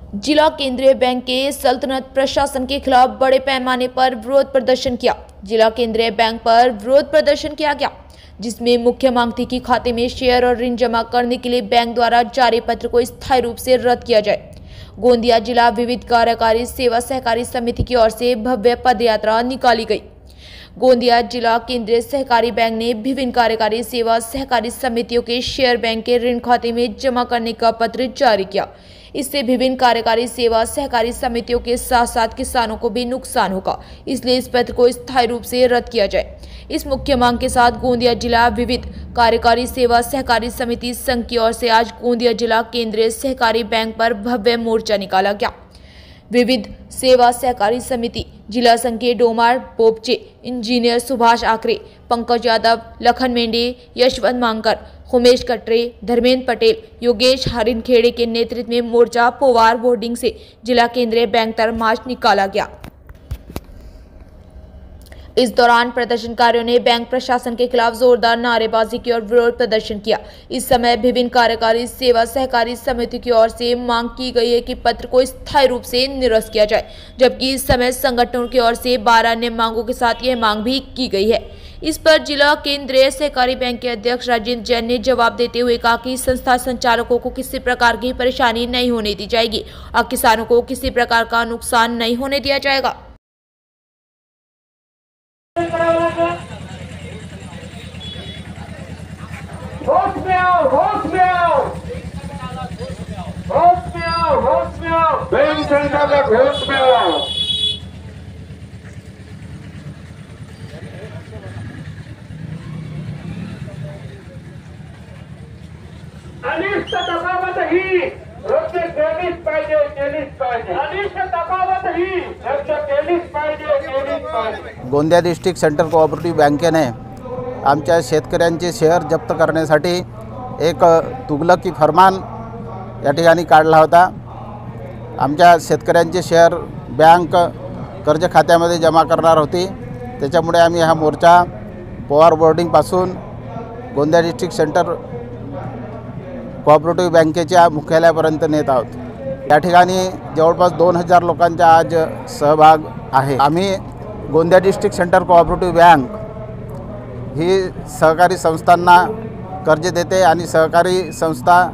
जिला केंद्रीय बैंक के सल्तनत प्रशासन के खिलाफ बड़े पैमाने पर विरोध प्रदर्शन किया। जिला केंद्रीय बैंक पर विरोध प्रदर्शन किया गया, जिसमें मुख्य मांग थी कि खाते में शेयर और ऋण जमा करने के लिए बैंक द्वारा जारी पत्र को स्थायी रूप से रद्द किया जाए। गोंदिया जिला विविध कार्यकारी सेवा सहकारी समिति की ओर से भव्य पदयात्रा निकाली गई। गोंदिया जिला केंद्रीय सहकारी बैंक ने विभिन्न कार्यकारी सेवा सहकारी समितियों के शेयर बैंक के ऋण खाते में जमा करने का पत्र जारी किया। इससे विभिन्न कार्यकारी सेवा सहकारी समितियों के साथ साथ किसानों को भी नुकसान होगा, इसलिए इस पत्र को स्थायी रूप से रद्द किया जाए। इस मुख्य मांग के साथ गोंदिया जिला विविध कार्यकारी सेवा सहकारी समिति संघ की ओर से आज गोंदिया जिला केंद्रीय सहकारी बैंक पर भव्य मोर्चा निकाला गया। विविध सेवा सहकारी समिति जिला संघ के डोमार पोपचे, इंजीनियर सुभाष आकरे, पंकज यादव, लखन मेंढे, यशवंत मांकर, उमेश कटरे, धर्मेंद्र पटेल, योगेश हरिनखेड़े के नेतृत्व में मोर्चा पोवार बोर्डिंग से जिला केंद्रीय बैंक तरफ मार्च निकाला गया। इस दौरान प्रदर्शनकारियों ने बैंक प्रशासन के खिलाफ जोरदार नारेबाजी की और विरोध प्रदर्शन किया। इस समय विभिन्न कार्यकारी सेवा सहकारी समिति की ओर से मांग की गई है कि पत्र को स्थायी रूप से निरस्त किया जाए, जबकि इस समय संगठनों की ओर से 12 अन्य मांगों के साथ यह मांग भी की गई है। इस पर जिला केंद्रीय सहकारी बैंक के अध्यक्ष राजेंद्र जैन ने जवाब देते हुए कहा कि संस्था संचालकों को किसी प्रकार की परेशानी नहीं होने दी जाएगी और किसानों को किसी प्रकार का नुकसान नहीं होने दिया जाएगा। होश में आओ, होश में आओ, होश में आओ, होश में आओ, बैंक संचालक होश में आओ। अनिष्ट तफावत ही रोजचे 23 पाहिजे, 23 पाहिजे। अनिष्ट तफावत ही रोजचे 23 पाहिजे, 23 पाहिजे। गोंदिया डिस्ट्रिक्ट सेंट्रल कोऑपरेटिव्ह बँकेने आमच्या शेतकऱ्यांचे शेअर जप्त करण्यासाठी एक तुगलकी फरमान या ठिकाणी काढला होता। आमच्या शेतकऱ्यांचे शेअर बँक कर्ज खात्यामध्ये जमा करणार होती, त्याच्यामुळे आम्ही हा मोर्चा पवार बोर्डिंगपासून गोंदिया डिस्ट्रिक्ट सेंटर कोऑपरेटिव्ह बँकेच्या मुख्यालयापर्यंत नेत आहोत। या ठिकाणी जवळपास 2000 लोकांचा आज सहभाग आहे। आम्ही Gondia district centre cooperative bank ही सहकारी संस्थांना कर्ज देते आणि सहकारी संस्था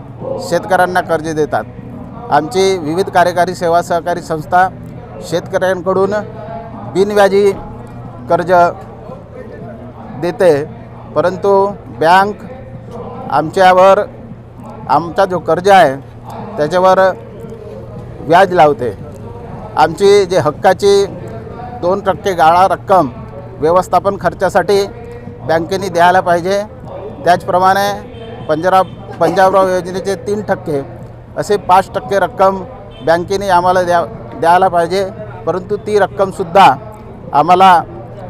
शेतकऱ्यांना कर्ज देतात। आमची विविध कार्यकारी सेवा सहकारी संस्था शेतकऱ्यांकडून बिनव्याजी कर्ज देते, परंतु बँक आमच्यावर आमचा जो कर्ज आहे त्याच्यावर व्याज लावते। आमची जे हक्काची 2% गाळा रक्कम व्यवस्थापन खर्चासाठी बँकेने द्यायला पाहिजे, त्याचप्रमाणे पंजाबराव योजनेचे 3% असे 5% रक्कम बँकेने आम्हाला द्यायला पाहिजे, परंतु ती रक्कमसुद्धा आम्हाला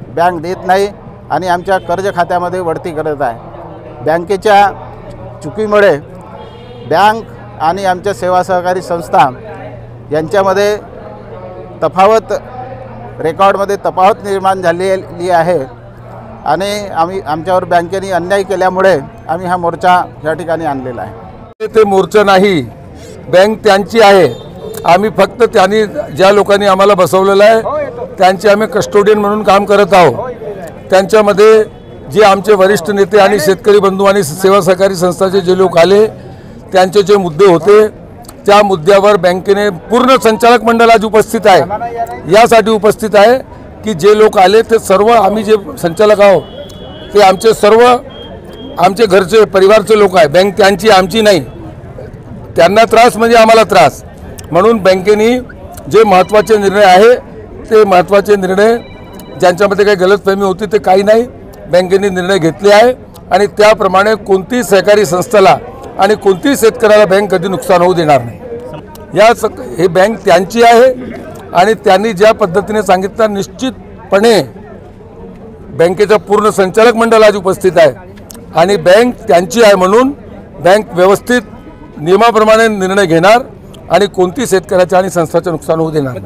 बँक देत नाही आणि आमच्या कर्ज खात्यामध्ये वळती करत आहे। बँकेच्या चुकीमुळे बँक आणि आमच्या सेवा सहकारी संस्था यांच्यामध्ये रेकॉर्डमध्ये तफावत निर्माण झालेली आहे आणि आमच्यावर बँकेने अन्याय केल्यामुळे आम्ही हा मोर्चा या ठिकाणी आणलेला आहे। ते मोर्चा नाही, बँक त्यांची आहे। आम्ही फक्त त्यांनी ज्या लोकांनी आम्हाला बसवलेलं आहे त्यांचे आम्ही कस्टोडियन म्हणून काम करत आहोत। त्यांच्यामध्ये जे आमचे वरिष्ठ नेते आणि शेतकरी बंधू आणि सेवा सहकारी संस्थाचे जे लोक आले त्यांचे जे मुद्दे होते त्या मुद्द्यावर बँकेने पूर्ण संचालक मंडळ आज उपस्थित आहे। यासाठी उपस्थित आहे की जे लोक आले ते सर्व आम्ही जे संचालक आहोत ते आमचे सर्व आमचे घरचे परिवारचे लोक आहे। बँक त्यांची आमची नाही, त्यांना त्रास म्हणजे आम्हाला त्रास, म्हणून बँकेने जे महत्त्वाचे निर्णय आहे ते महत्त्वाचे निर्णय ज्यांच्यामध्ये काही गलतफहमी होती ते काही नाही, बँकेने निर्णय घेतले आहे आणि त्याप्रमाणे कोणतीही सहकारी संस्थेला आणि कोणतीही शेतकऱ्याला बँक कधी नुकसान होऊ देणार नाही। हे बँक त्यांची आहे आणि त्यांनी ज्या पद्धतीने सांगितलं निश्चितपणे बँकेचा पूर्ण संचालक मंडळ आज उपस्थित आहे आणि बँक त्यांची आहे म्हणून बँक व्यवस्थित नियमाप्रमाणे निर्णय घेणार आणि कोणती शेतकऱ्याच्या आणि संस्थाचे नुकसान होऊ देणार।